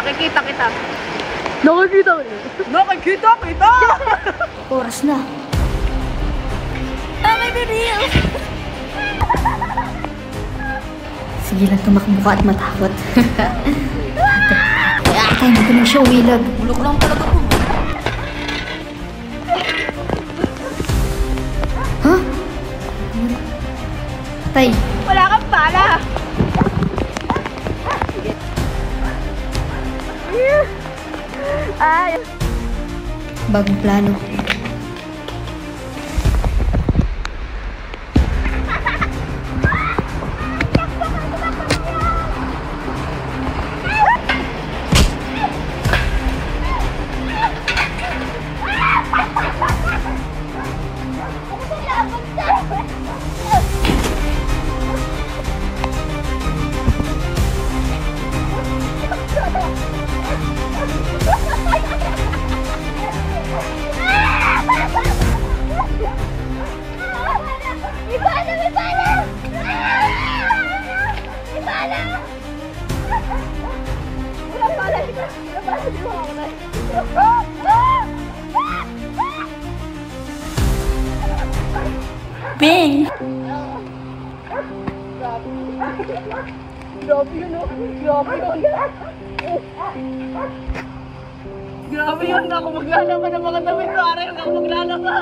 Nakikita kita. Nakikita kita. Nakikita kita! Oras na. May bibigyan! Sige lang, tumakbo ka at matakot. Atay, hindi ko na siya umilag. Bulok lang talaga po. Ha? Atay. Wala kang pala! Ay! Bagong plano. Bing! Grabe yun, oh. Grabe yun. Grabe yun. Ako maglalaban ng mga damit ko. Aray, ako maglalaban.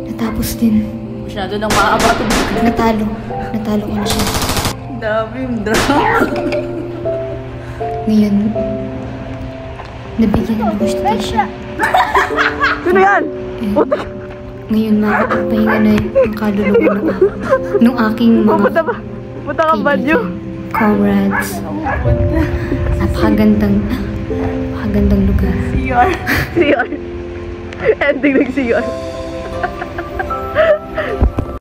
Natapos din. Masyado nang maaba ito. Natalo. Natalo ko na siya. Dami yung drama. Ngayon, nabigyan ng gusto siya. Sino yan? Ngayon, makakapagpahinga na yung kaluluwa nung aking mga Punta ka badyo. comrades. Napakagandang lugar. CR. CR. Ending ng CR.